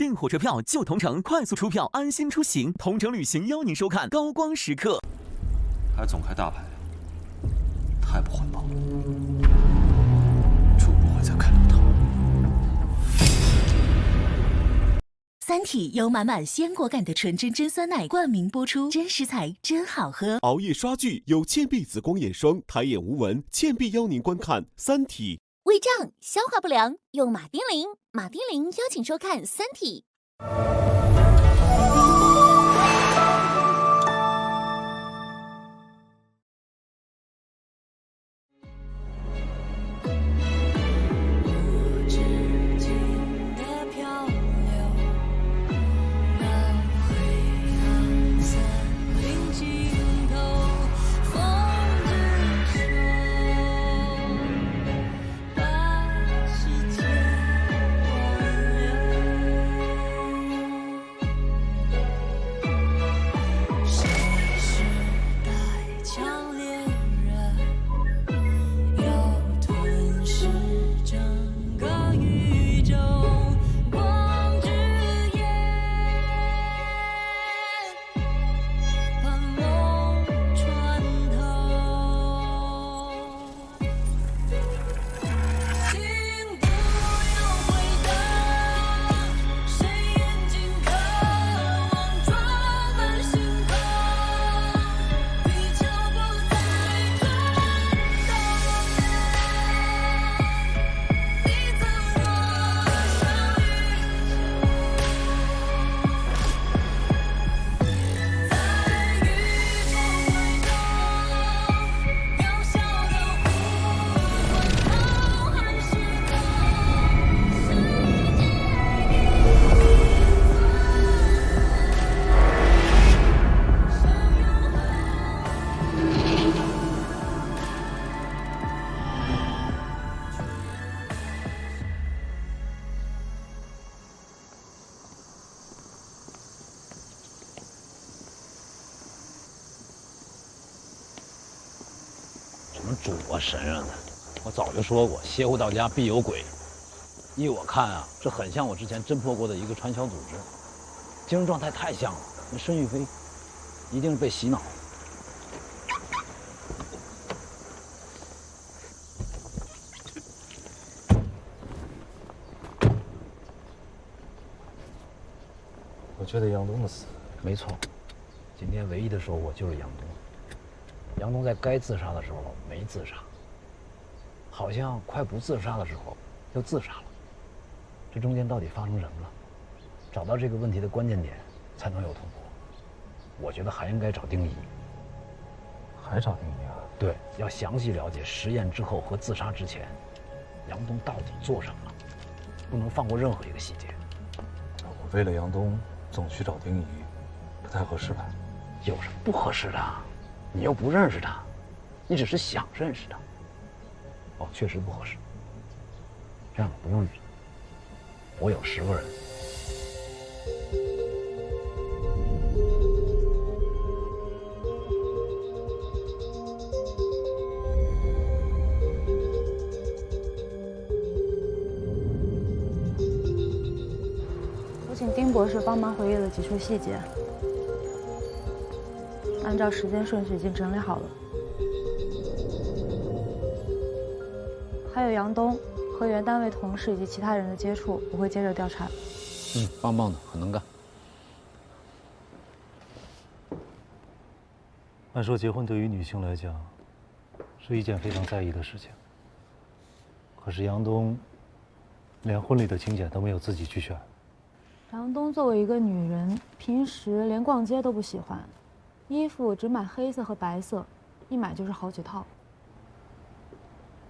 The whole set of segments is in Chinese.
订火车票就同城，快速出票，安心出行。同城旅行邀您收看高光时刻。还总开大牌，太不环保了。主不会再开龙头。三体由满满鲜果感的纯真真酸奶冠名播出，真食材真好喝。熬夜刷剧有倩碧紫光眼霜，抬眼无纹。倩碧邀您观看《三体》。胃胀、消化不良，用马丁啉。马丁啉邀请收看《三体》。什么主啊神啊的，我早就说过，邪乎到家必有鬼。依我看啊，这很像我之前侦破过的一个传销组织，精神状态太像了。那申玉飞一定是被洗脑了。我觉得杨东的死，没错，今天唯一的收获就是杨东。杨东在该自杀的时候没自杀，好像快不自杀的时候又自杀了。这中间到底发生什么了？找到这个问题的关键点，才能有突破。我觉得还应该找丁仪。还找丁仪啊？对，要详细了解实验之后和自杀之前，杨东到底做什么了，不能放过任何一个细节。我为了杨东总去找丁仪，不太合适吧？有什么不合适的？你又不认识他，你只是想认识他。哦，确实不合适。这样不用你，我有10个人。我请丁博士帮忙回忆了几处细节。按照时间顺序已经整理好了，还有杨东和原单位同事以及其他人的接触，我会接着调查。棒棒的，很能干。按说结婚对于女性来讲，是一件非常在意的事情。可是杨东连婚礼的请柬都没有自己去选。杨东作为一个女人，平时连逛街都不喜欢。衣服只买黑色和白色，一买就是好几套。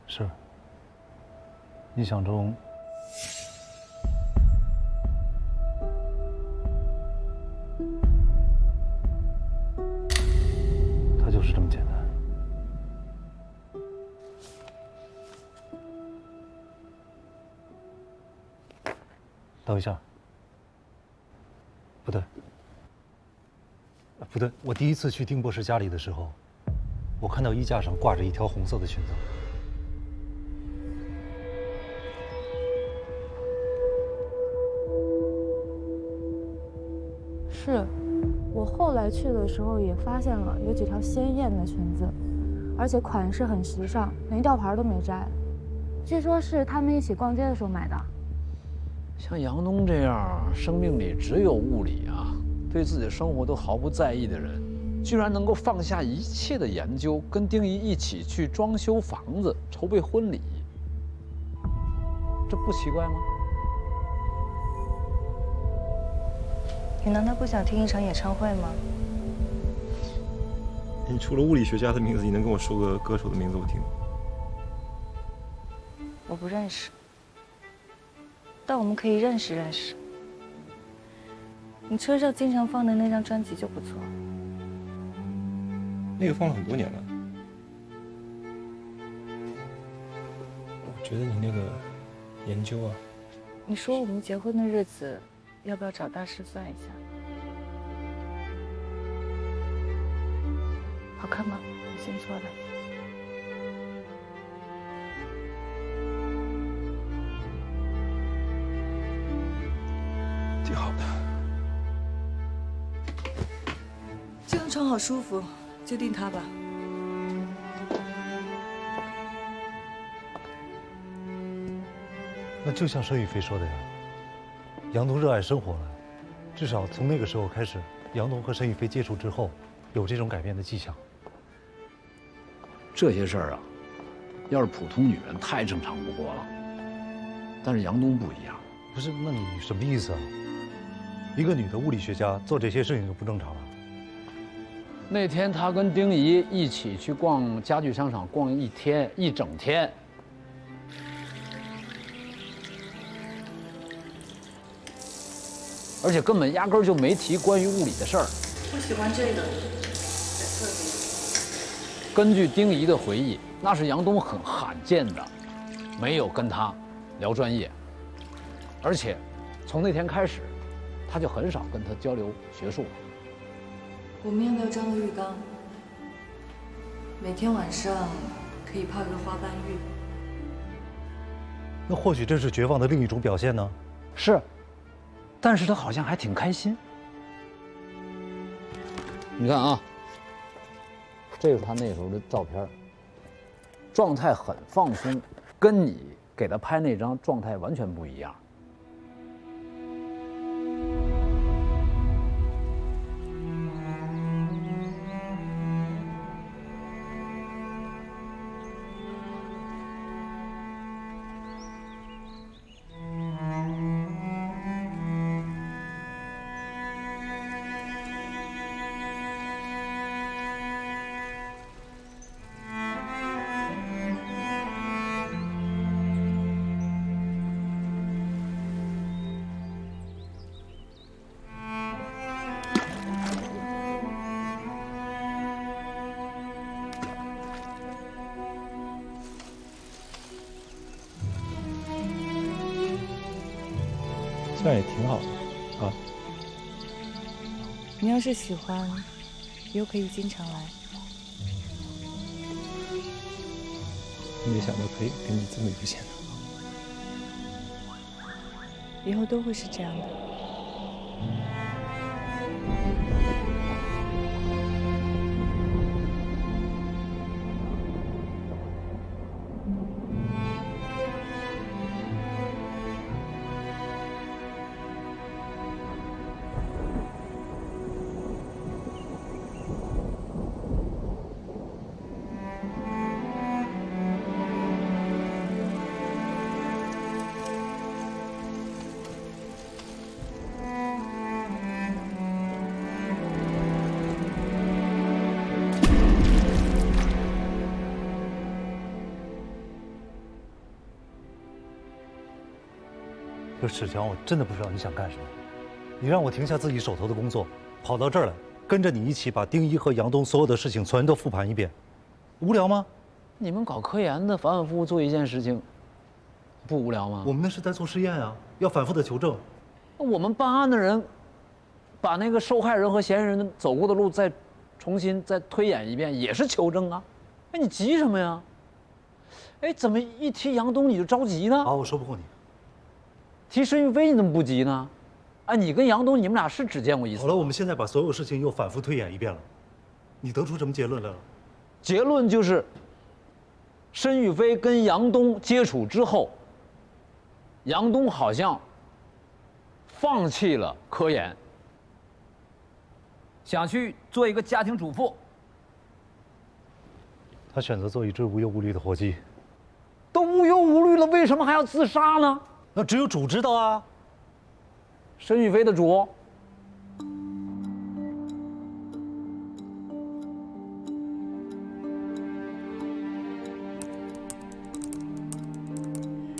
是，你想中，它就是这么简单。等一下，不对。不对，我第一次去丁博士家里的时候，我看到衣架上挂着一条红色的裙子。是，我后来去的时候也发现了有几条鲜艳的裙子，而且款式很时尚，连吊牌都没摘。据说是他们一起逛街的时候买的。像杨东这样生命里只有物理啊，对自己的生活都毫不在意的人，居然能够放下一切的研究，跟丁仪一起去装修房子、筹备婚礼，这不奇怪吗？你难道不想听一场演唱会吗？你除了物理学家的名字，你能跟我说个歌手的名字我听吗？我不认识，但我们可以认识认识。你车上经常放的那张专辑就不错。那个放了很多年了。我觉得你那个研究啊，你说我们结婚的日子，要不要找大师算一下？好看吗？我新做的。挺好的。这张床好舒服，就订它吧。那就像申宇飞说的呀，杨东热爱生活了，至少从那个时候开始，杨东和申宇飞接触之后，有这种改变的迹象。这些事儿啊，要是普通女人太正常不过了，但是杨东不一样。不是，那你什么意思啊？一个女的物理学家做这些事情就不正常了？那天他跟丁仪一起去逛家具商场，逛一整天。而且根本压根儿就没提关于物理的事儿。我喜欢这个，根据丁仪的回忆，那是杨东很罕见的，没有跟他聊专业，而且从那天开始，他就很少跟他交流学术。我们要不要装个浴缸？每天晚上可以泡个花瓣浴。那或许这是绝望的另一种表现呢？是，但是他好像还挺开心。你看啊，这是他那时候的照片，状态很放松，跟你给他拍那张状态完全不一样。这样也挺好的啊。你要是喜欢，又可以经常来。没想到可以跟你这么悠闲的。以后都会是这样的。就史强，我真的不知道你想干什么。你让我停下自己手头的工作，跑到这儿来，跟着你一起把丁一和杨东所有的事情全都复盘一遍，无聊吗？你们搞科研的反反复复做一件事情，不无聊吗？我们那是在做实验啊，要反复的求证。我们办案的人，把那个受害人和嫌疑人走过的路再重新再推演一遍，也是求证啊。哎，你急什么呀？哎，怎么一提杨东你就着急呢？好，我说不过你。提申玉飞你怎么不急呢？哎，你跟杨东，你们俩是只见过一次？好了，我们现在把所有事情又反复推演一遍了，你得出什么结论来了？结论就是，申玉飞跟杨东接触之后，杨东好像放弃了科研，想去做一个家庭主妇。他选择做一只无忧无虑的活鸡。都无忧无虑了，为什么还要自杀呢？那只有主知道啊。申玉飞的主。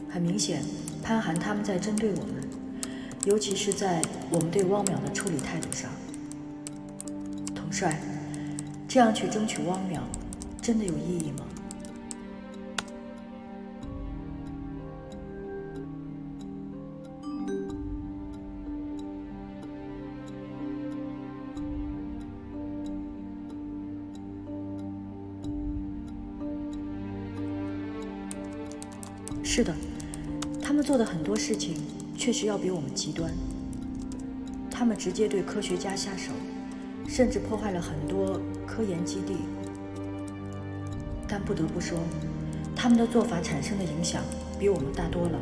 很明显，潘寒他们在针对我们，尤其是在我们对汪淼的处理态度上。统帅，这样去争取汪淼，真的有意义吗？是的，他们做的很多事情确实要比我们极端。他们直接对科学家下手，甚至破坏了很多科研基地。但不得不说，他们的做法产生的影响比我们大多了。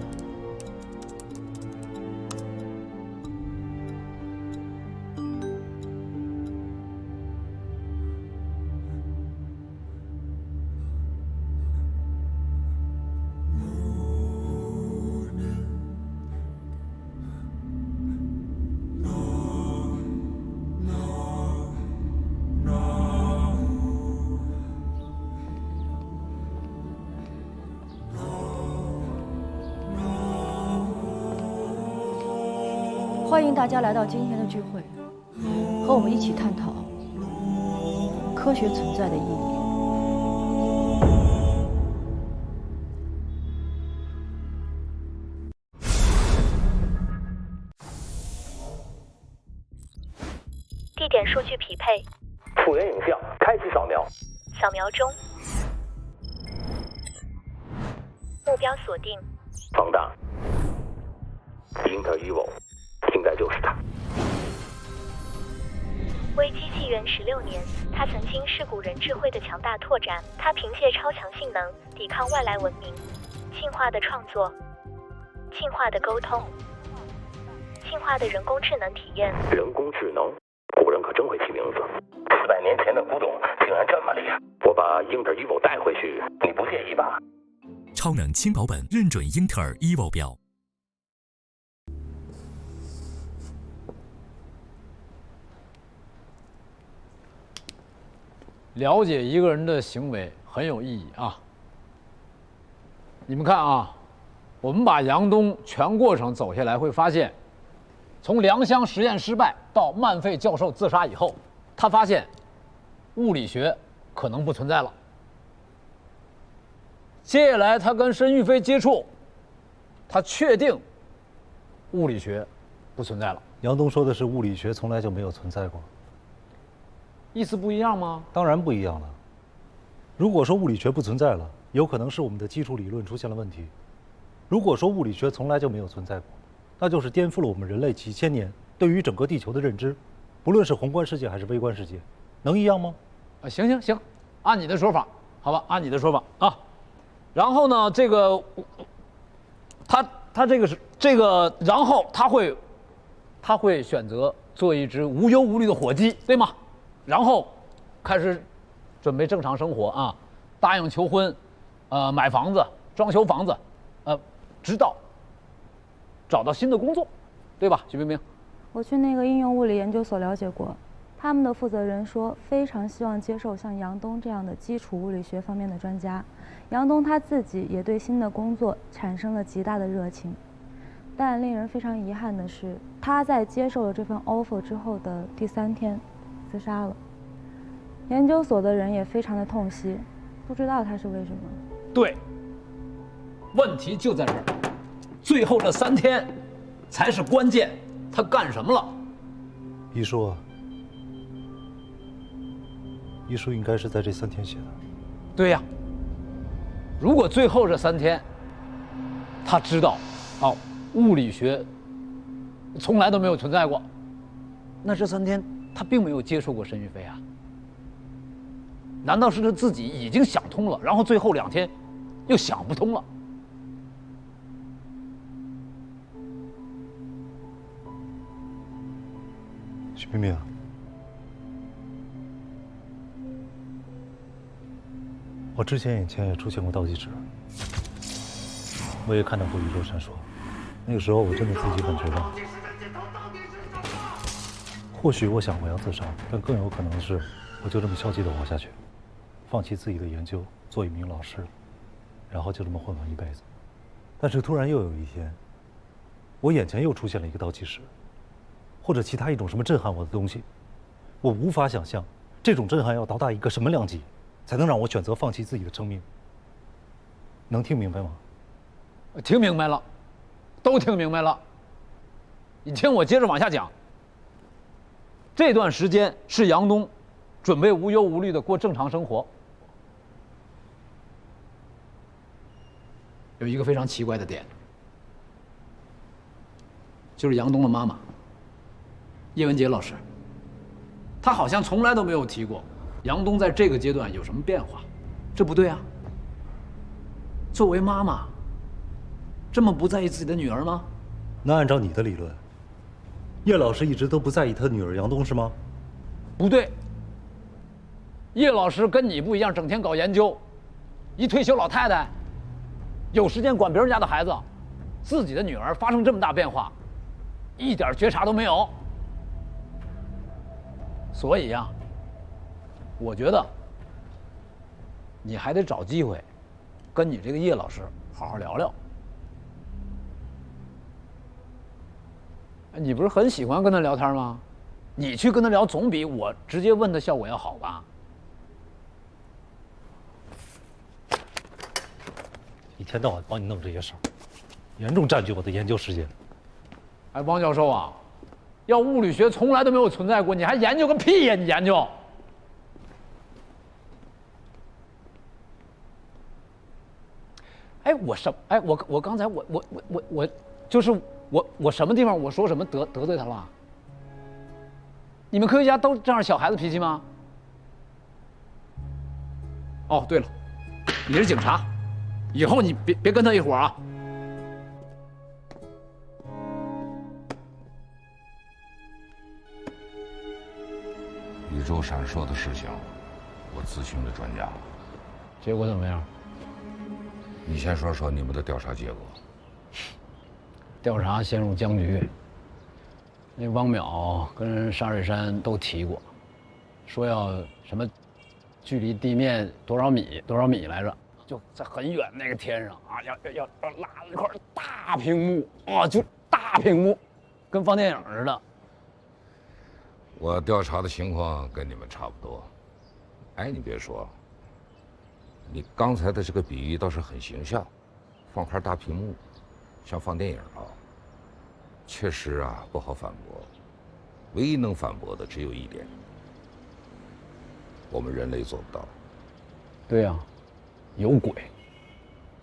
欢迎大家来到今天的聚会，和我们一起探讨科学存在的意义。地点数据匹配，复原影像开始扫描，扫描中，目标锁定，放大 ，Inter-Evo。应该就是他。为机器人16年，他曾经是古人智慧的强大拓展。他凭借超强性能抵抗外来文明，进化的创作，进化的沟通，进化的人工智能体验。人工智能，古人可真会起名字。400年前的古董竟然这么厉害，我把英特尔 Evo 带回去，你不介意吧？超能轻薄本认准英特尔 Evo 标。了解一个人的行为很有意义啊！你们看啊，我们把杨东全过程走下来，会发现，从良乡实验失败到曼费教授自杀以后，他发现物理学可能不存在了。接下来他跟申玉飞接触，他确定物理学不存在了。杨东说的是物理学从来就没有存在过。意思不一样吗？当然不一样了。如果说物理学不存在了，有可能是我们的基础理论出现了问题；如果说物理学从来就没有存在过，那就是颠覆了我们人类几千年对于整个地球的认知，不论是宏观世界还是微观世界，能一样吗？啊，行，按你的说法，好吧，按你的说法啊。然后呢，这个，他这个是这个，然后他会选择做一只无忧无虑的火鸡，对吗？然后开始准备正常生活啊，答应求婚，买房子、装修房子，直到找到新的工作，对吧，徐冰冰？我去那个应用物理研究所了解过，他们的负责人说非常希望接受像杨东这样的基础物理学方面的专家。杨东他自己也对新的工作产生了极大的热情，但令人非常遗憾的是，他在接受了这份 offer 之后的第3天自杀了。研究所的人也非常的痛惜，不知道他是为什么。对，问题就在这儿，最后这3天才是关键。他干什么了？遗书啊，遗书应该是在这3天写的。对呀，如果最后这3天，他知道，物理学从来都没有存在过。那这3天他并没有接触过申玉飞啊？难道是他自己已经想通了，然后最后2天又想不通了？许冰冰，我之前眼前也出现过倒计时，我也看到过宇宙闪烁，那个时候我真的自己很绝望。或许我想我要自杀，但更有可能的是，我就这么消极的活下去，放弃自己的研究，做一名老师，然后就这么混完一辈子。但是突然又有一天，我眼前又出现了一个倒计时，或者其他一种什么震撼我的东西，我无法想象这种震撼要到达一个什么量级，才能让我选择放弃自己的生命。能听明白吗？听明白了，都听明白了。你听我接着往下讲。这段时间是杨东准备无忧无虑的过正常生活。有一个非常奇怪的点，就是杨东的妈妈叶文洁老师，她好像从来都没有提过杨东在这个阶段有什么变化，这不对啊。作为妈妈，这么不在意自己的女儿吗？那按照你的理论，叶老师一直都不在意他女儿杨东是吗？不对，叶老师跟你不一样，整天搞研究，一退休老太太，有时间管别人家的孩子，自己的女儿发生这么大变化，一点觉察都没有。所以呀，我觉得你还得找机会，跟你这个叶老师好好聊聊。你不是很喜欢跟他聊天吗？你去跟他聊，总比我直接问他效果要好吧？一天到晚帮你弄这些事儿，严重占据我的研究时间。哎，汪教授啊，要物理学从来都没有存在过，你还研究个屁呀！你研究？哎，我刚才我就是我什么地方我说什么得罪他了？你们科学家都这样小孩子脾气吗？哦，对了，你是警察，以后你别跟他一伙啊。宇宙闪烁的事情，我咨询了专家，结果怎么样？你先说说你们的调查结果。调查陷入僵局。那汪淼跟沙瑞山都提过，说要什么距离地面多少米来着？就在很远那个天上啊，要拉一块大屏幕啊，就大屏幕，跟放电影似的。我调查的情况跟你们差不多。哎，你别说，你刚才的这个比喻倒是很形象，放块大屏幕，像放电影啊。确实啊，不好反驳。唯一能反驳的只有一点，我们人类做不到。对呀，有鬼。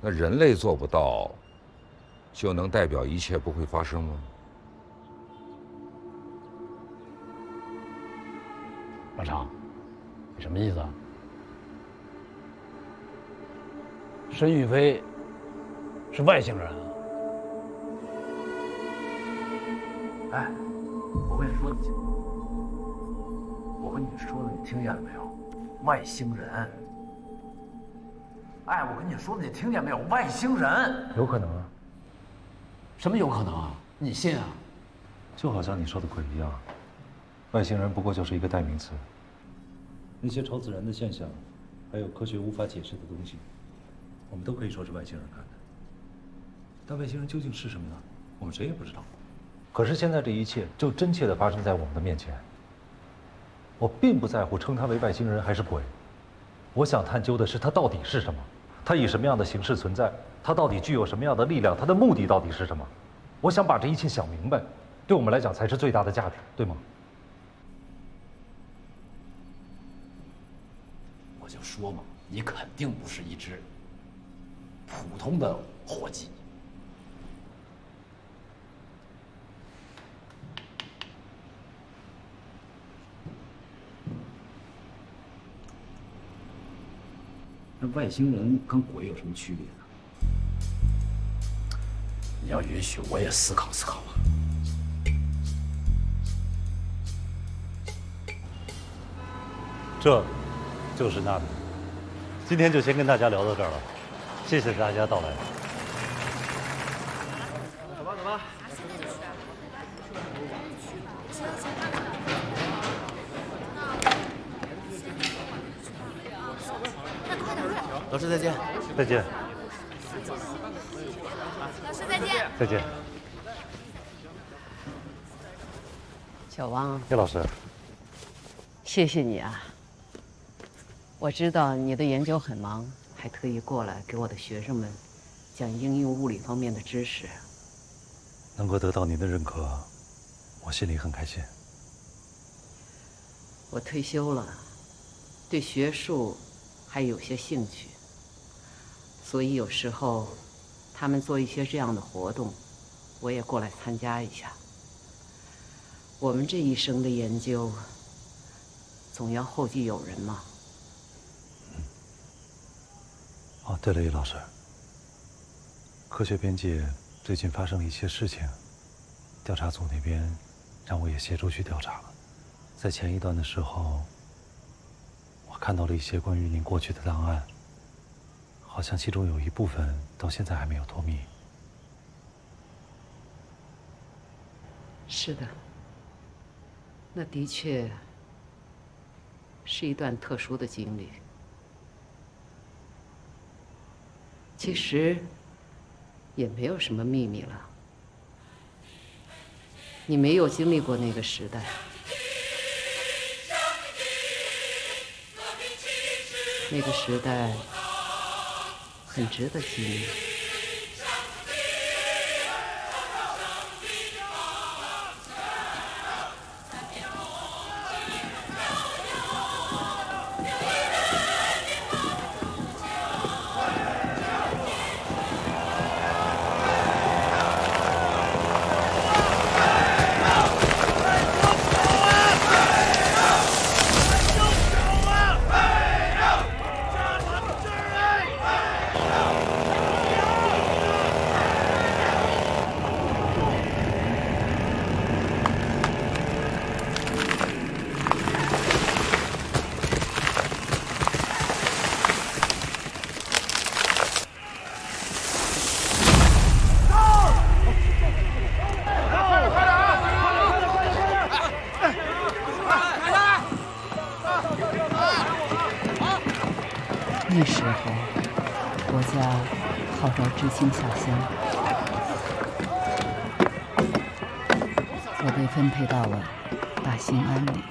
那人类做不到，就能代表一切不会发生吗？老常，你什么意思啊？申玉飞是外星人啊？哎，我跟你说，我跟你说的，你听见了没有？外星人。哎，我跟你说的，你听见没有？外星人。有可能啊。什么有可能啊？你信啊？就好像你说的鬼一样，外星人不过就是一个代名词。那些超自然的现象，还有科学无法解释的东西，我们都可以说是外星人干的。但外星人究竟是什么呢？我们谁也不知道。可是现在这一切就真切地发生在我们的面前。我并不在乎称它为外星人还是鬼，我想探究的是它到底是什么，它以什么样的形式存在，它到底具有什么样的力量，它的目的到底是什么？我想把这一切想明白，对我们来讲才是最大的价值，对吗？我就说嘛，你肯定不是一只普通的火鸡。那外星人跟鬼有什么区别呢？你要允许我也思考思考啊。这就是那个。今天就先跟大家聊到这儿了，谢谢大家到来。走吧，走吧。老师再见。再见。老师再见。再见。小王。叶老师。谢谢你啊。我知道你的研究很忙，还特意过来给我的学生们讲应用物理方面的知识。能够得到您的认可，我心里很开心。我退休了，对学术还有些兴趣，所以有时候他们做一些这样的活动，我也过来参加一下。我们这一生的研究，总要后继有人嘛。哦，对了，叶老师，科学边界最近发生了一些事情，调查组那边让我也协助去调查了。在前一段的时候，我看到了一些关于您过去的档案，好像其中有一部分到现在还没有脱密。是的，那的确是一段特殊的经历。其实也没有什么秘密了。你没有经历过那个时代，那个时代很值得纪念。那时候，国家号召知青下乡，我被分配到了大兴安里。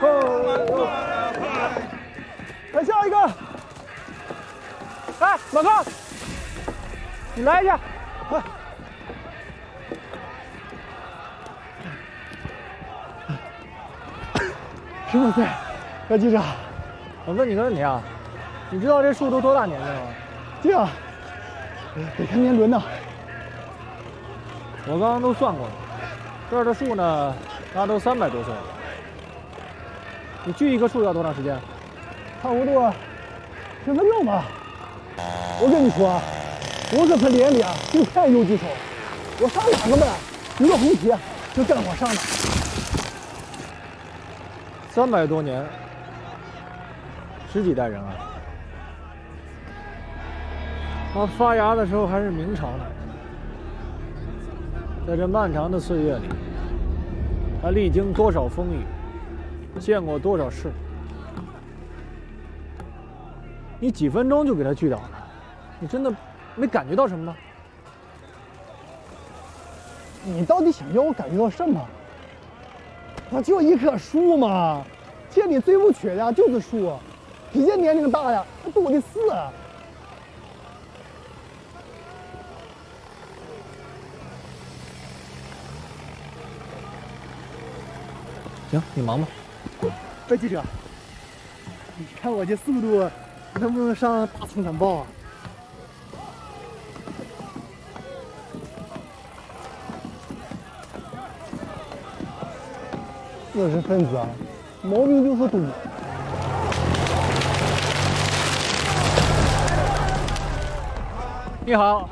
Oh! 老高，你来一下，快！15岁，姚记者，我问你个问题啊，你知道这树都多大年纪了吗？这样，得看年轮呢。我刚刚都算过了，这儿的树呢，大都300多岁了。你锯一棵树要多长时间？差不多10分钟吧。我跟你说，我这盆脸里啊，就看有几手，我上2个班，一个红旗就干我上的。300多年，10几代人啊。它发芽的时候还是明朝呢，在这漫长的岁月里，它历经多少风雨，见过多少事。你几分钟就给它锯倒了，你真的没感觉到什么吗？你到底想要我感觉到什么？我就一棵树嘛，这里最不缺的就是树，比这年龄大呀，还多的是。行，你忙吧。喂，记者，你看我这速度，能不能上大青山报啊？知识分子啊，毛病就是多。你好，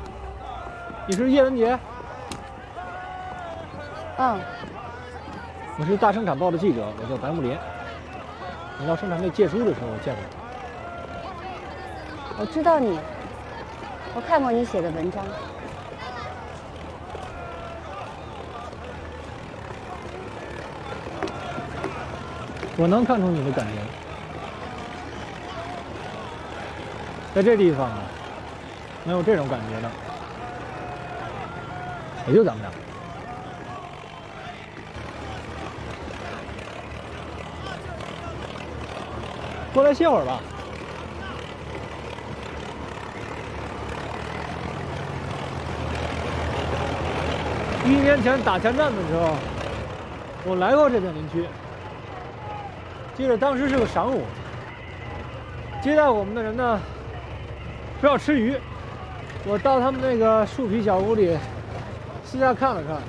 你是叶文洁？嗯。我是大生产报的记者，我叫白木林。你到生产队借书的时候，我见过你。我知道你，我看过你写的文章。我能看出你的感情。在这地方啊，能有这种感觉的，也就咱们俩。过来歇会儿吧。1年前打前站的时候，我来过这片林区。记得当时是个晌午，接待我们的人呢，非要吃鱼。我到他们那个树皮小屋里，私下看了看，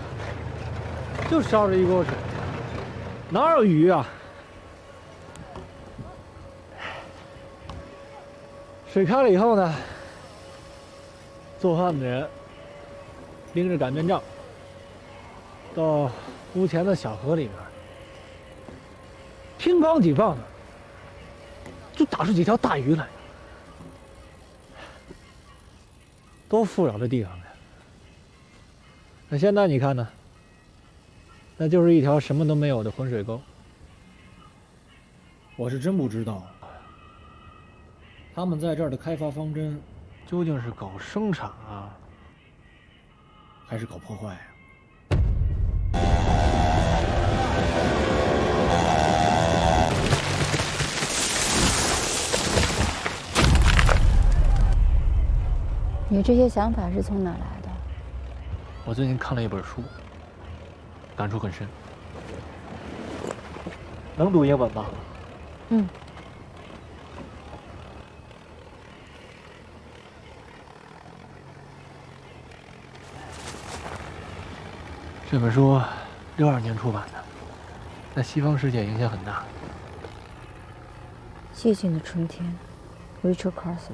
就烧着一锅水，哪有鱼啊？水开了以后呢，做饭的人拎着擀面杖，到屋前的小河里面，乒乓几棒的，就打出几条大鱼来，多富饶的地方呀！那现在你看呢？那就是一条什么都没有的浑水沟。我是真不知道，他们在这儿的开发方针，究竟是搞生产啊，还是搞破坏啊？你这些想法是从哪来的？我最近看了一本书，感触很深。能读英文吗？嗯。这本书62年出版的，在西方世界影响很大。寂静的春天 ，Rachel Carson。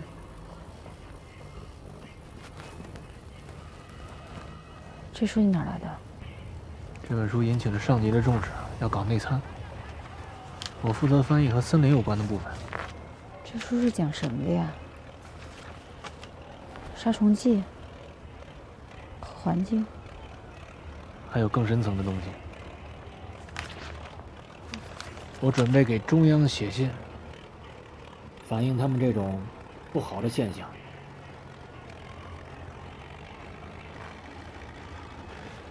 这书你哪来的？这本书引起了上级的重视，要搞内参。我负责翻译和森林有关的部分。这书是讲什么的呀？杀虫剂、环境，还有更深层的东西。我准备给中央写信，反映他们这种不好的现象。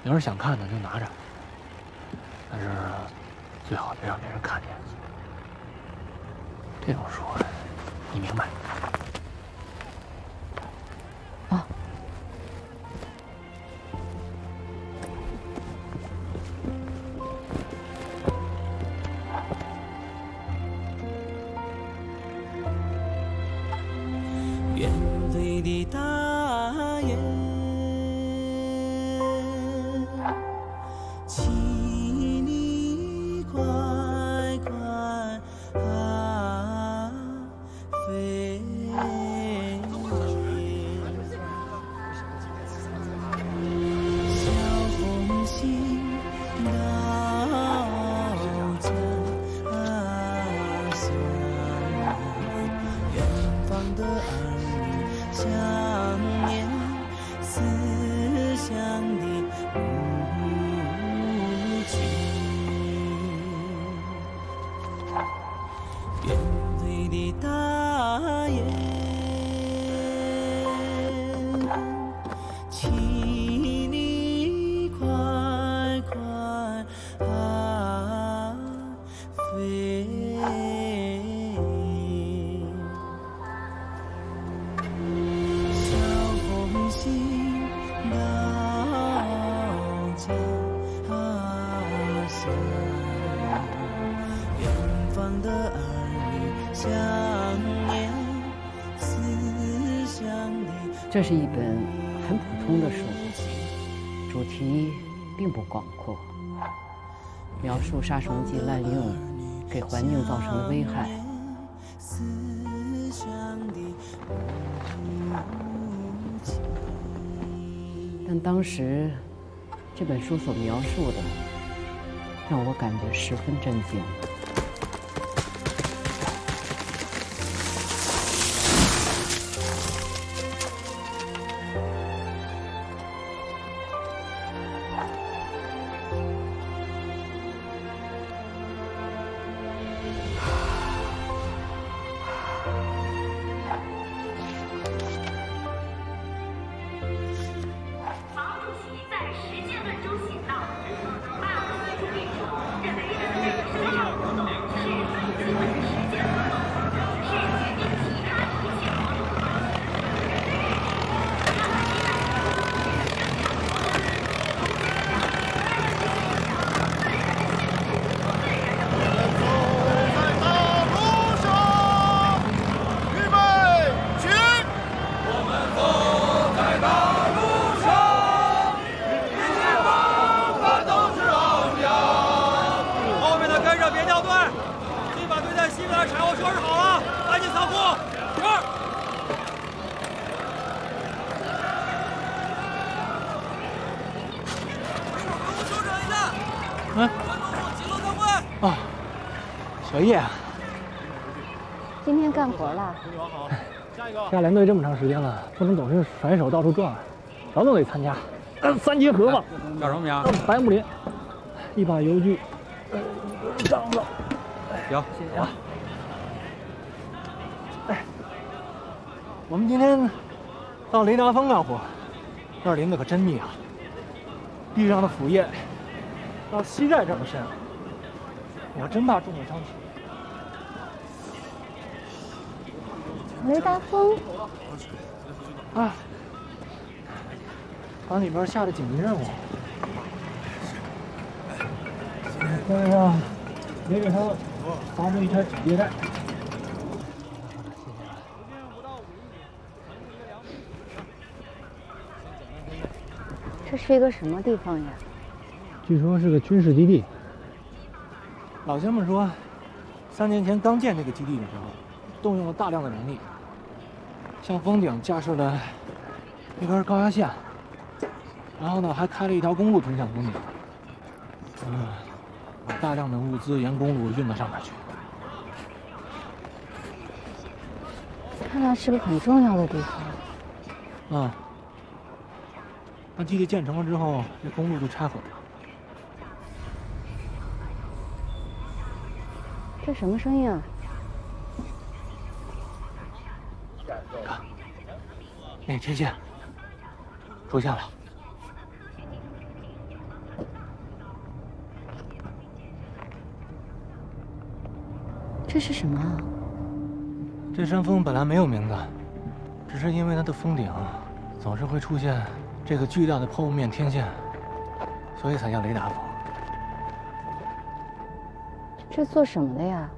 你要是想看呢，就拿着，但是最好别让别人看见。这种书，你明白。这是一本很普通的书，主题并不广阔，描述杀虫剂滥用给环境造成的危害。但当时这本书所描述的，让我感觉十分震惊。小叶，今天干活了。下连队这么长时间了，不能总是甩手到处转，劳动得参加。3节合吧。叫什么名？白木林，一把邮具，张子。行，谢谢啊。哎，我们今天到雷达峰干活，那儿林子可真密啊，地上的腐叶到膝盖这么深，我真怕中了伤体。雷达峰啊，厂里边下的紧急任务，再让雷志昌发布一台警戒带。这是一个什么地方呀？据说是个军事基地。老乡们说，3年前刚建这个基地的时候，动用了大量的人力，向峰顶架设了一根高压线，然后呢还开了一条公路通向峰顶，把大量的物资沿公路运到上面去。看来是个很重要的地方。啊，那基地建成了之后，这公路就拆毁了。这什么声音啊？看，那天线出现了。这是什么啊？这山峰本来没有名字，只是因为它的峰顶总是会出现这个巨大的抛物面天线，所以才叫雷达峰。这做什么的呀？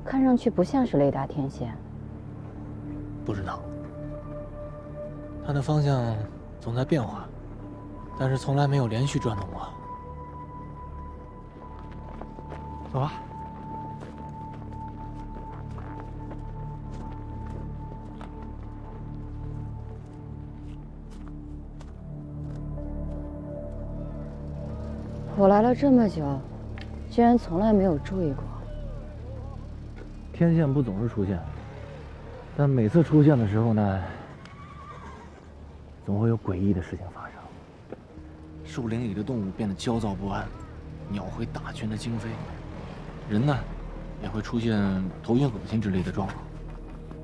看上去不像是雷达天线。不知道，它的方向总在变化，但是从来没有连续转动过。走吧。我来了这么久，居然从来没有注意过。天线不总是出现，但每次出现的时候呢，总会有诡异的事情发生。树林里的动物变得焦躁不安，鸟会大群的惊飞，人呢也会出现头晕、恶心之类的状况。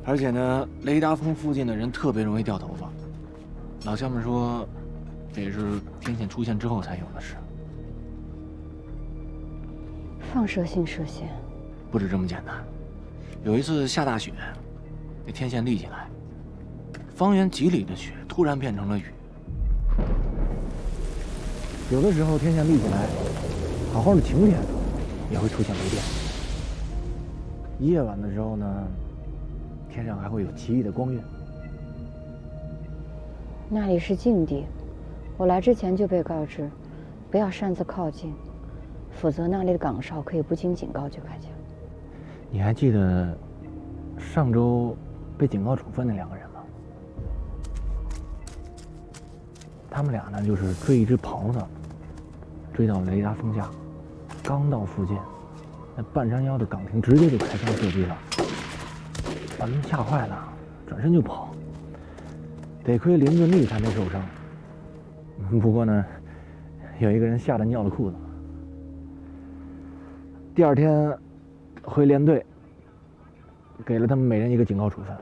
而且呢，雷达峰附近的人特别容易掉头发。老乡们说，这也是天线出现之后才有的事。放射性射线，不止这么简单。有一次下大雪，那天线立起来，方圆几里的雪突然变成了雨。有的时候天线立起来，好好的晴天也会出现雷电。夜晚的时候呢，天上还会有奇异的光晕。那里是禁地，我来之前就被告知，不要擅自靠近，否则那里的岗哨可以不经警告就开枪。你还记得上周被警告处分那2个人吗？他们俩呢，就是追一只狍子，追到雷达峰下，刚到附近，那半山腰的岗亭直接就开枪射击了，把他们吓坏了，转身就跑。得亏林俊丽才没受伤，不过呢，有一个人吓得尿了裤子。第2天回连队，给了他们每人1个警告处分。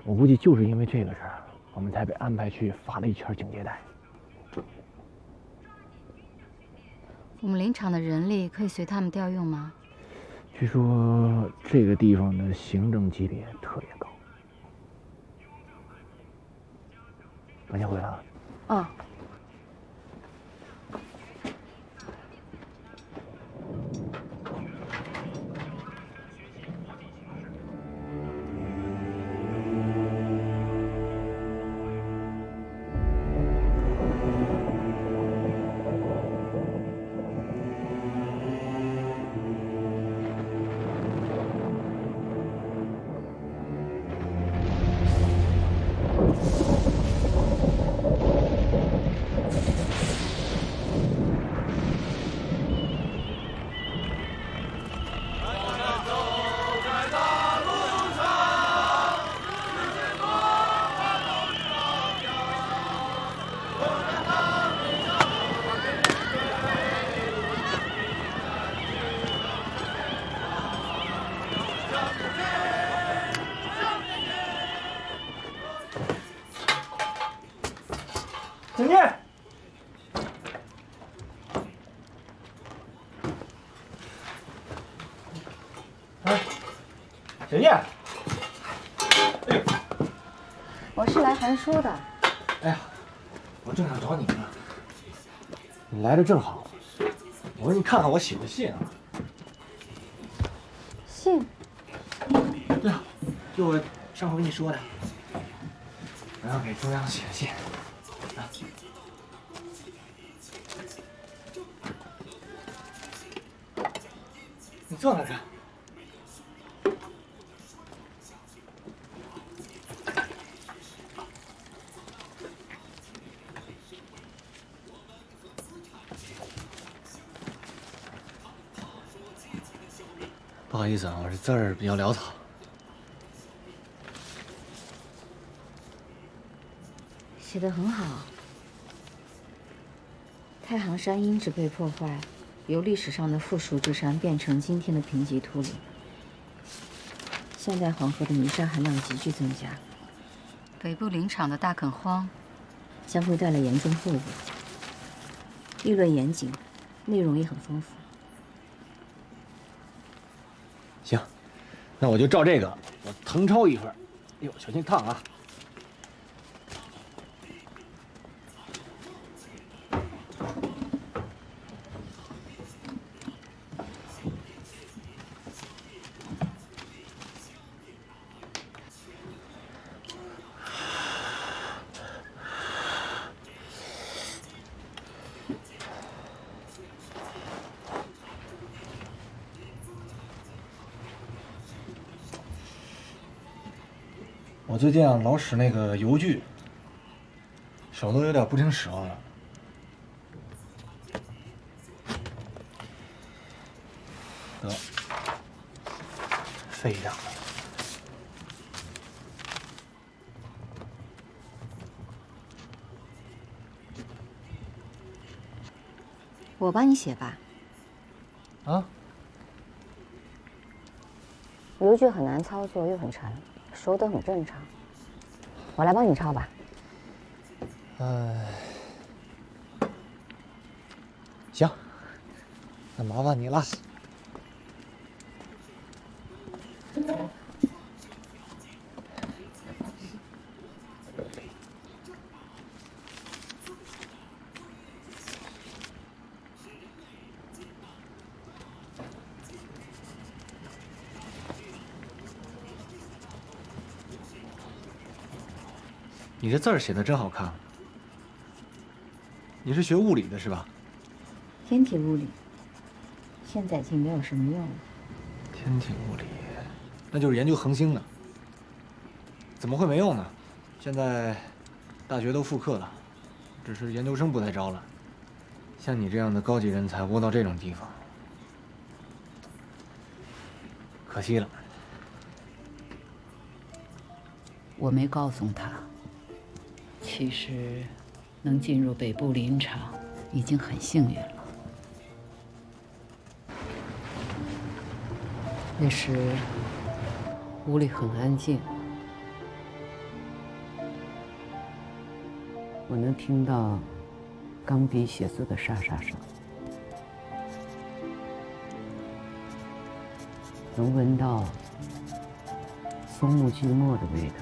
我估计就是因为这个事儿，我们才被安排去罚了1圈警戒带。我们林场的人力可以随他们调用吗？据说这个地方的行政级别特别高。我先回来了。啊。请进。哎，小叶。哎呦，我是来还书的。哎呀，我正想找你呢。你来的正好，我说你看看我写的信啊。信？对啊，就我上回跟你说的，我要给中央写的信。啊，你坐那看。不好意思啊，我这字儿比较潦草。写得很好。太行山因之被破坏，由历史上的富庶之山变成今天的贫瘠秃岭。现在黄河的泥沙含量急剧增加，北部林场的大垦荒将会带来严重后果。议论严谨，内容也很丰富。行，那我就照这个，我誊抄一份。哎呦，小心烫啊！我最近啊老使那个油锯，手都有点不听使唤了。得，废一点。我帮你写吧。啊？邮局很难操作，又很沉。手抖很正常，我来帮你抄吧。行，那麻烦你了。你这字儿写的真好看。你是学物理的是吧？天体物理，现在已经没有什么用了。天体物理，那就是研究恒星的。怎么会没用呢？现在大学都复课了，只是研究生不太招了。像你这样的高级人才窝到这种地方，可惜了。我没告诉他，其实能进入北部林场已经很幸运了。那时屋里很安静，我能听到钢笔写字的沙沙声，能闻到松木锯末的味道。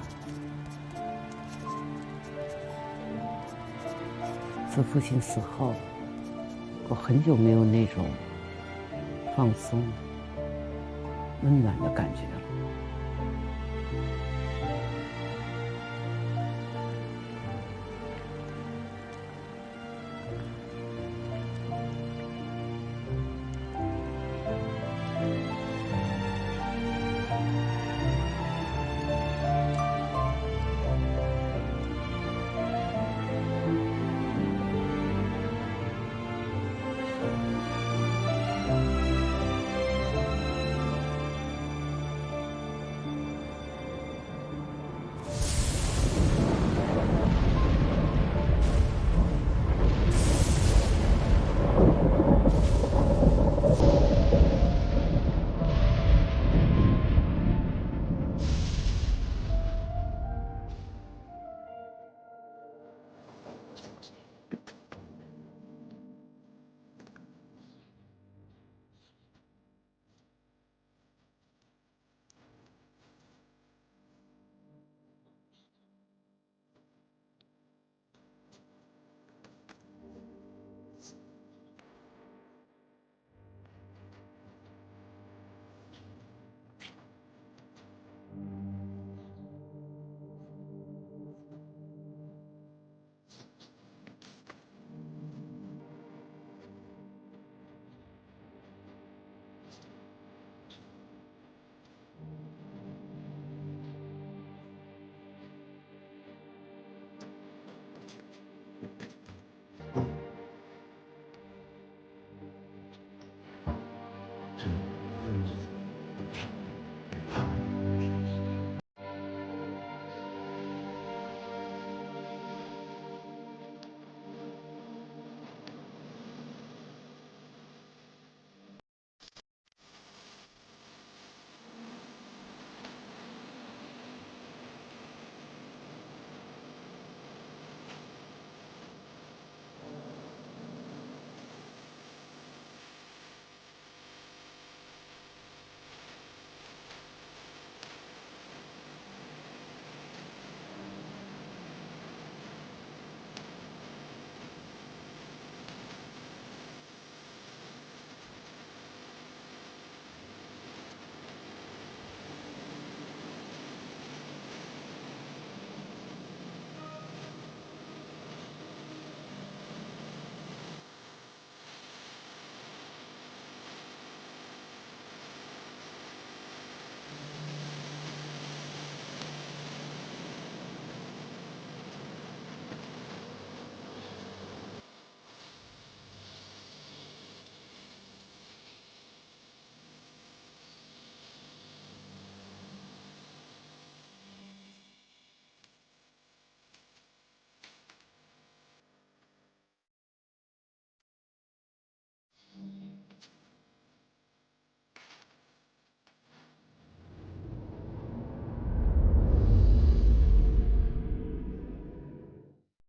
自父亲死后，我很久没有那种放松、温暖的感觉了。